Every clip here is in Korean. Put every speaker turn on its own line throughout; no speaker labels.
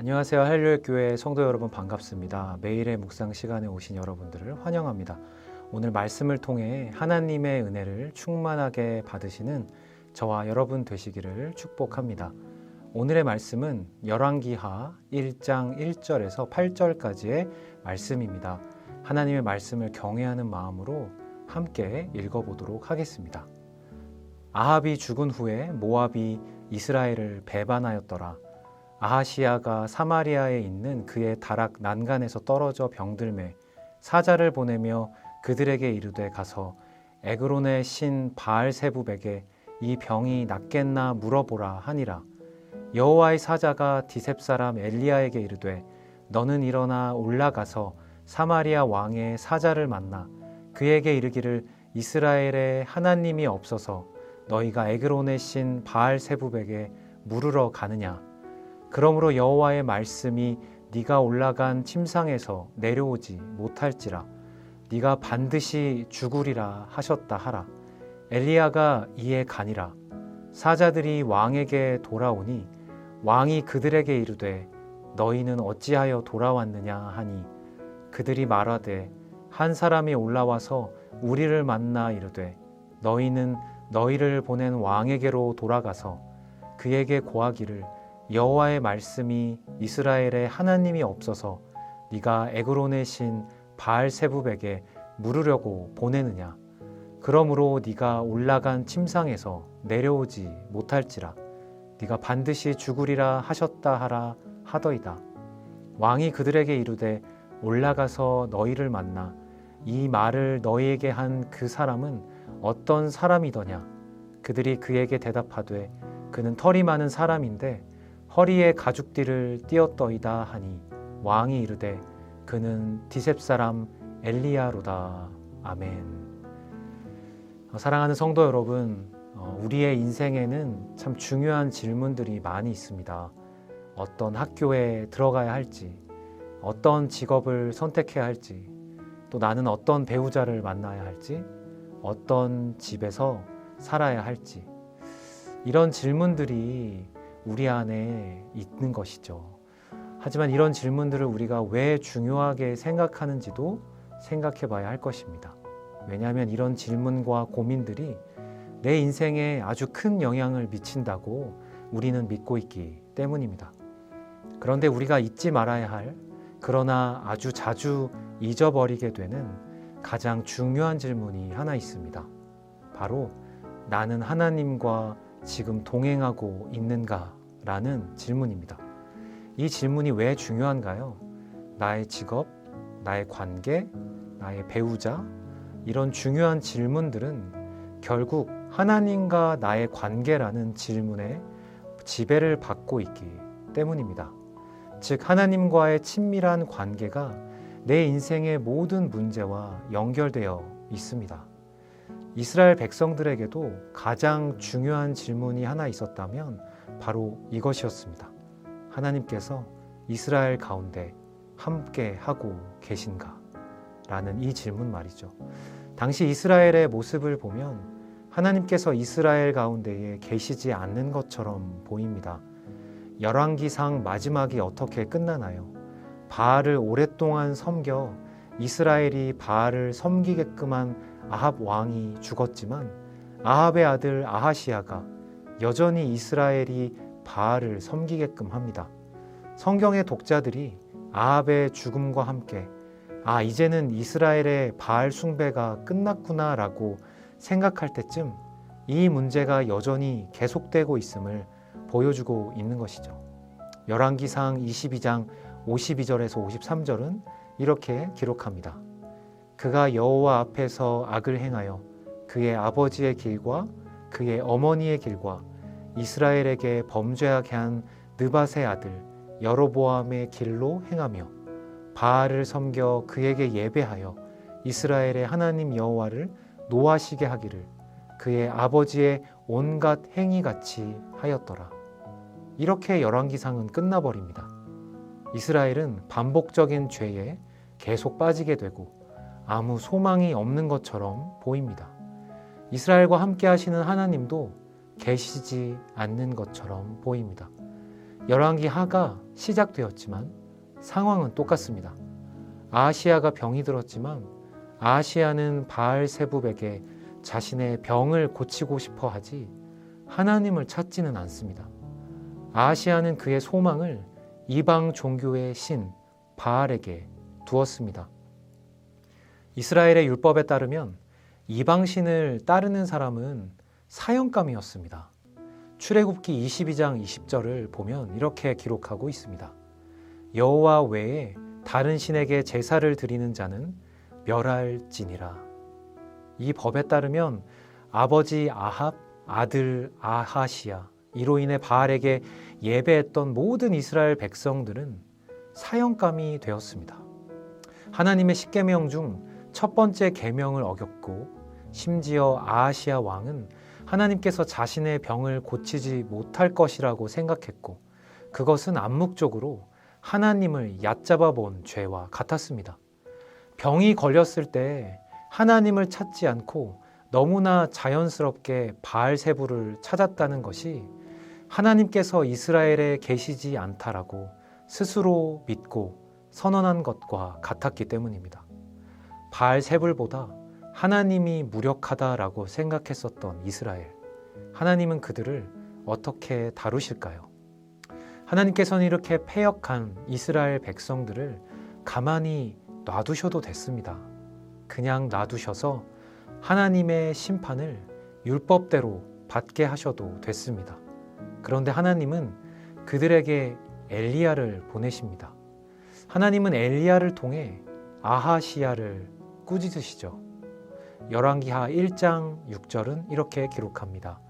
안녕하세요. 할렐루야 교회 성도 여러분 반갑습니다. 매일의 묵상 시간에 오신 여러분들을 환영합니다. 오늘 말씀을 통해 하나님의 은혜를 충만하게 받으시는 저와 여러분 되시기를 축복합니다. 오늘의 말씀은 열왕기하 1장 1절에서 8절까지의 말씀입니다. 하나님의 말씀을 경외하는 마음으로 함께 읽어보도록 하겠습니다. 아합이 죽은 후에 모압이 이스라엘을 배반하였더라. 아하시야가 사마리아에 있는 그의 다락 난간에서 떨어져 병들매 사자를 보내며 그들에게 이르되 가서 에그론의 신 바알세붑에게 이 병이 낫겠나 물어보라 하니라. 여호와의 사자가 디셉 사람 엘리야에게 이르되 너는 일어나 올라가서 사마리아 왕의 사자를 만나 그에게 이르기를 이스라엘에 하나님이 없어서 너희가 에그론의 신 바알세붑에게 물으러 가느냐. 그러므로 여호와의 말씀이 네가 올라간 침상에서 내려오지 못할지라 네가 반드시 죽으리라 하셨다 하라. 엘리야가 이에 가니라. 사자들이 왕에게 돌아오니 왕이 그들에게 이르되 너희는 어찌하여 돌아왔느냐 하니 그들이 말하되 한 사람이 올라와서 우리를 만나 이르되 너희는 너희를 보낸 왕에게로 돌아가서 그에게 고하기를 여호와의 말씀이 이스라엘에 하나님이 없어서 네가 에그론의 신 바알세붑에게 물으려고 보내느냐. 그러므로 네가 올라간 침상에서 내려오지 못할지라 네가 반드시 죽으리라 하셨다 하라 하더이다. 왕이 그들에게 이르되 올라가서 너희를 만나 이 말을 너희에게 한 그 사람은 어떤 사람이더냐. 그들이 그에게 대답하되 그는 털이 많은 사람인데 허리에 가죽띠를 띄었더이다 하니 왕이 이르되 그는 디셉 사람 엘리야로다. 아멘. 사랑하는 성도 여러분, 우리의 인생에는 참 중요한 질문들이 많이 있습니다. 어떤 학교에 들어가야 할지, 어떤 직업을 선택해야 할지, 또 나는 어떤 배우자를 만나야 할지, 어떤 집에서 살아야 할지, 이런 질문들이 우리 안에 있는 것이죠. 하지만 이런 질문들을 우리가 왜 중요하게 생각하는지도 생각해 봐야 할 것입니다. 왜냐하면 이런 질문과 고민들이 내 인생에 아주 큰 영향을 미친다고 우리는 믿고 있기 때문입니다. 그런데 우리가 잊지 말아야 할, 그러나 아주 자주 잊어버리게 되는 가장 중요한 질문이 하나 있습니다. 바로 나는 하나님과 지금 동행하고 있는가? 라는 질문입니다. 이 질문이 왜 중요한가요? 나의 직업, 나의 관계, 나의 배우자, 이런 중요한 질문들은 결국 하나님과 나의 관계라는 질문에 지배를 받고 있기 때문입니다. 즉 하나님과의 친밀한 관계가 내 인생의 모든 문제와 연결되어 있습니다. 이스라엘 백성들에게도 가장 중요한 질문이 하나 있었다면 바로 이것이었습니다. 하나님께서 이스라엘 가운데 함께 하고 계신가? 라는 이 질문 말이죠. 당시 이스라엘의 모습을 보면 하나님께서 이스라엘 가운데에 계시지 않는 것처럼 보입니다. 열왕기상 마지막이 어떻게 끝나나요? 바알을 오랫동안 섬겨 이스라엘이 바알을 섬기게끔 한 아합 왕이 죽었지만 아합의 아들 아하시야가 여전히 이스라엘이 바알을 섬기게끔 합니다. 성경의 독자들이 아합의 죽음과 함께 이제는 이스라엘의 바알 숭배가 끝났구나 라고 생각할 때쯤 이 문제가 여전히 계속되고 있음을 보여주고 있는 것이죠. 열왕기상 22장 52절에서 53절은 이렇게 기록합니다. 그가 여호와 앞에서 악을 행하여 그의 아버지의 길과 그의 어머니의 길과 이스라엘에게 범죄하게 한 느밧의 아들 여로보암의 길로 행하며 바알을 섬겨 그에게 예배하여 이스라엘의 하나님 여호와를 노하시게 하기를 그의 아버지의 온갖 행위같이 하였더라. 이렇게 열왕기상은 끝나버립니다. 이스라엘은 반복적인 죄에 계속 빠지게 되고 아무 소망이 없는 것처럼 보입니다. 이스라엘과 함께 하시는 하나님도 계시지 않는 것처럼 보입니다. 열왕기하가 시작되었지만 상황은 똑같습니다. 아하시야가 병이 들었지만 아하시야는 바알세붑에게 자신의 병을 고치고 싶어 하지 하나님을 찾지는 않습니다. 아하시야는 그의 소망을 이방 종교의 신 바알에게 두었습니다. 이스라엘의 율법에 따르면 이방신을 따르는 사람은 사형감이었습니다. 출애굽기 22장 20절을 보면 이렇게 기록하고 있습니다. 여호와 외에 다른 신에게 제사를 드리는 자는 멸할지니라. 이 법에 따르면 아버지 아합, 아들 아하시야, 이로 인해 바알에게 예배했던 모든 이스라엘 백성들은 사형감이 되었습니다. 하나님의 십계명 중 첫 번째 계명을 어겼고 심지어 아하시야 왕은 하나님께서 자신의 병을 고치지 못할 것이라고 생각했고 그것은 암묵적으로 하나님을 얕잡아 본 죄와 같았습니다. 병이 걸렸을 때 하나님을 찾지 않고 너무나 자연스럽게 바알세붑을 찾았다는 것이 하나님께서 이스라엘에 계시지 않다라고 스스로 믿고 선언한 것과 같았기 때문입니다. 바알세붑보다 하나님이 무력하다라고 생각했었던 이스라엘, 하나님은 그들을 어떻게 다루실까요? 하나님께서는 이렇게 패역한 이스라엘 백성들을 가만히 놔두셔도 됐습니다. 그냥 놔두셔서 하나님의 심판을 율법대로 받게 하셔도 됐습니다. 그런데 하나님은 그들에게 엘리야를 보내십니다. 하나님은 엘리야를 통해 아하시야를 꾸짖으시죠. 열왕기하 1장 6절은 이렇게 기록합니다.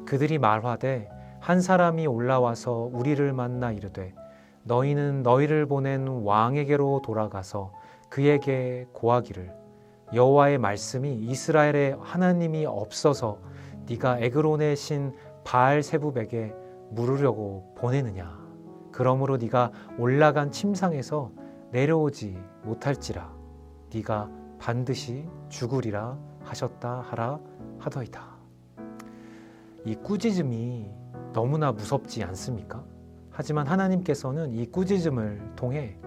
그들이 말하되 한 사람이 올라와서 우리를 만나 이르되 너희는 너희를 보낸 왕에게로 돌아가서 그에게 고하기를 여호와의 말씀이 이스라엘의 하나님이 없어서 네가 에그론의 신 바알세붑에게 물으려고 보내느냐. 그러므로 네가 올라간 침상에서 내려오지 못할지라. 네가 반드시 죽으리라 하셨다 하라 하더이다. 이 꾸짖음이 너무나 무섭지 않습니까? 하지만 하나님께서는 이 꾸짖음을 통해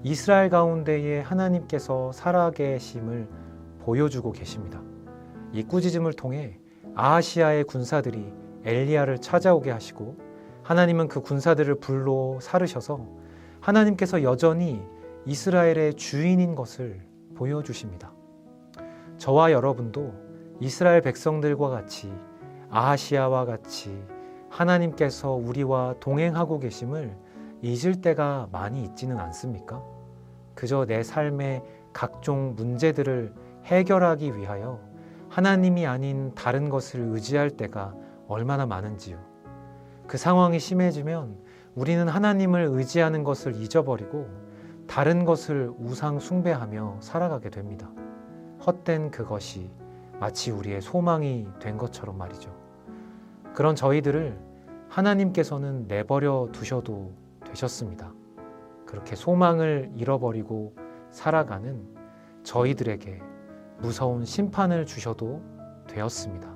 이스라엘 가운데에 하나님께서 살아계심을 보여주고 계십니다. 이 꾸짖음을 통해 아하시야의 군사들이 엘리야를 찾아오게 하시고 하나님은 그 군사들을 불로 사르셔서 하나님께서 여전히 이스라엘의 주인인 것을 보여주십니다. 저와 여러분도 이스라엘 백성들과 같이 아하시야와 같이 하나님께서 우리와 동행하고 계심을 잊을 때가 많이 있지는 않습니까? 그저 내 삶의 각종 문제들을 해결하기 위하여 하나님이 아닌 다른 것을 의지할 때가 얼마나 많은지요. 그 상황이 심해지면 우리는 하나님을 의지하는 것을 잊어버리고 다른 것을 우상 숭배하며 살아가게 됩니다. 헛된 그것이 마치 우리의 소망이 된 것처럼 말이죠. 그런 저희들을 하나님께서는 내버려 두셔도 되셨습니다. 그렇게 소망을 잃어버리고 살아가는 저희들에게 무서운 심판을 주셔도 되었습니다.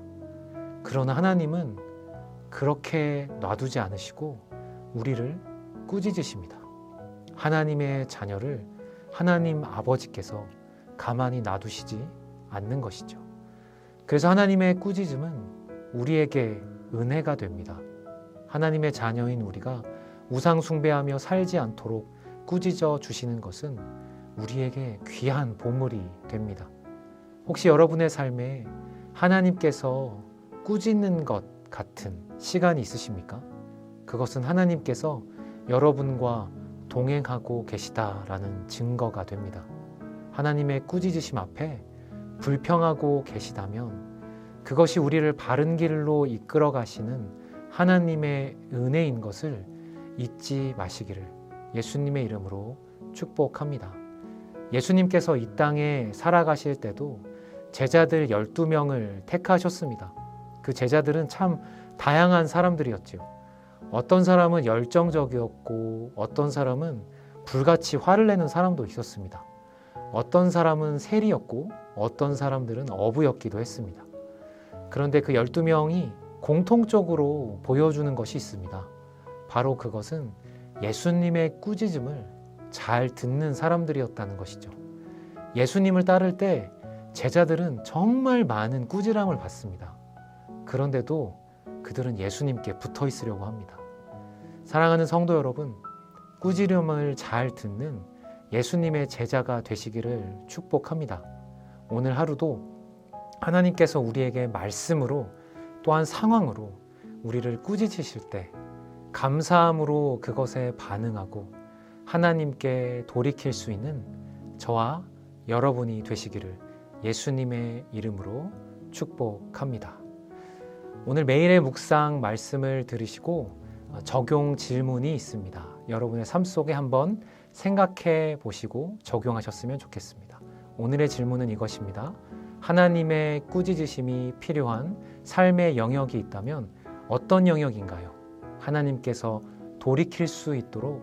그러나 하나님은 그렇게 놔두지 않으시고 우리를 꾸짖으십니다. 하나님의 자녀를 하나님 아버지께서 가만히 놔두시지 않는 것이죠. 그래서 하나님의 꾸짖음은 우리에게 은혜가 됩니다. 하나님의 자녀인 우리가 우상 숭배하며 살지 않도록 꾸짖어 주시는 것은 우리에게 귀한 보물이 됩니다. 혹시 여러분의 삶에 하나님께서 꾸짖는 것 같은 시간이 있으십니까? 그것은 하나님께서 여러분과 동행하고 계시다라는 증거가 됩니다. 하나님의 꾸짖으심 앞에 불평하고 계시다면 그것이 우리를 바른 길로 이끌어 가시는 하나님의 은혜인 것을 잊지 마시기를 예수님의 이름으로 축복합니다. 예수님께서 이 땅에 살아가실 때도 제자들 12명을 택하셨습니다. 그 제자들은 참 다양한 사람들이었죠. 어떤 사람은 열정적이었고 어떤 사람은 불같이 화를 내는 사람도 있었습니다. 어떤 사람은 세리였고 어떤 사람들은 어부였기도 했습니다. 그런데 그 12명이 공통적으로 보여주는 것이 있습니다. 바로 그것은 예수님의 꾸짖음을 잘 듣는 사람들이었다는 것이죠. 예수님을 따를 때 제자들은 정말 많은 꾸지람을 받습니다. 그런데도 그들은 예수님께 붙어 있으려고 합니다. 사랑하는 성도 여러분, 꾸지람을 잘 듣는 예수님의 제자가 되시기를 축복합니다. 오늘 하루도 하나님께서 우리에게 말씀으로 또한 상황으로 우리를 꾸짖으실 때 감사함으로 그것에 반응하고 하나님께 돌이킬 수 있는 저와 여러분이 되시기를 예수님의 이름으로 축복합니다. 오늘 매일의 묵상 말씀을 들으시고 적용 질문이 있습니다. 여러분의 삶 속에 한번 생각해 보시고 적용하셨으면 좋겠습니다. 오늘의 질문은 이것입니다. 하나님의 꾸짖으심이 필요한 삶의 영역이 있다면 어떤 영역인가요? 하나님께서 돌이킬 수 있도록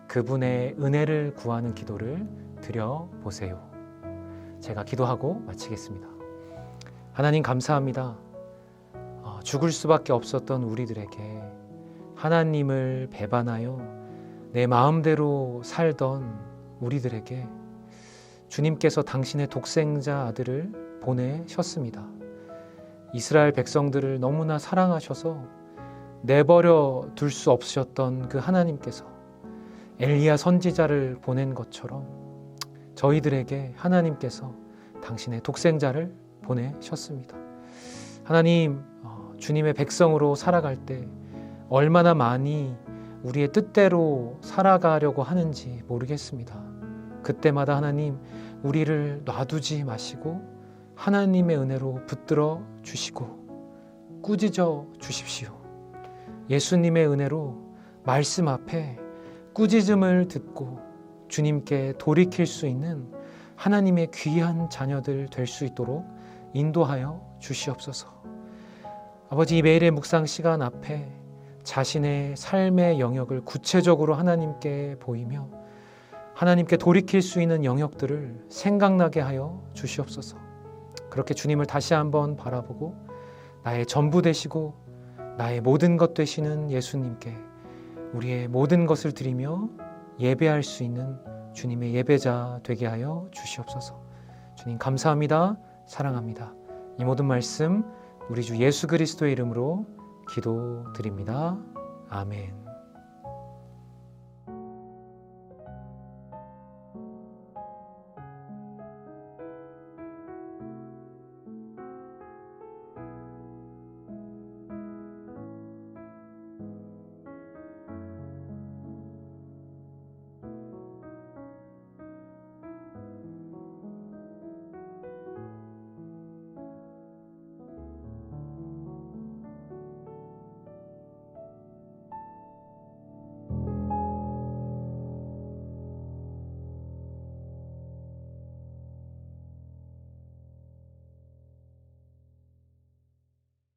그분의 은혜를 구하는 기도를 드려보세요. 제가 기도하고 마치겠습니다. 하나님 감사합니다. 죽을 수밖에 없었던 우리들에게 하나님을 배반하여 내 마음대로 살던 우리들에게 주님께서 당신의 독생자 아들을 보내셨습니다. 이스라엘 백성들을 너무나 사랑하셔서 내버려 둘 수 없으셨던 그 하나님께서 엘리야 선지자를 보낸 것처럼 저희들에게 하나님께서 당신의 독생자를 보내셨습니다. 하나님, 주님의 백성으로 살아갈 때 얼마나 많이 우리의 뜻대로 살아가려고 하는지 모르겠습니다. 그때마다 하나님, 우리를 놔두지 마시고 하나님의 은혜로 붙들어 주시고 꾸짖어 주십시오. 예수님의 은혜로 말씀 앞에 꾸짖음을 듣고 주님께 돌이킬 수 있는 하나님의 귀한 자녀들 될 수 있도록 인도하여 주시옵소서. 아버지, 이 매일의 묵상 시간 앞에 자신의 삶의 영역을 구체적으로 하나님께 보이며 하나님께 돌이킬 수 있는 영역들을 생각나게 하여 주시옵소서. 그렇게 주님을 다시 한번 바라보고 나의 전부 되시고 나의 모든 것 되시는 예수님께 우리의 모든 것을 드리며 예배할 수 있는 주님의 예배자 되게 하여 주시옵소서. 주님 감사합니다. 사랑합니다. 이 모든 말씀 우리 주 예수 그리스도의 이름으로 기도드립니다. 아멘.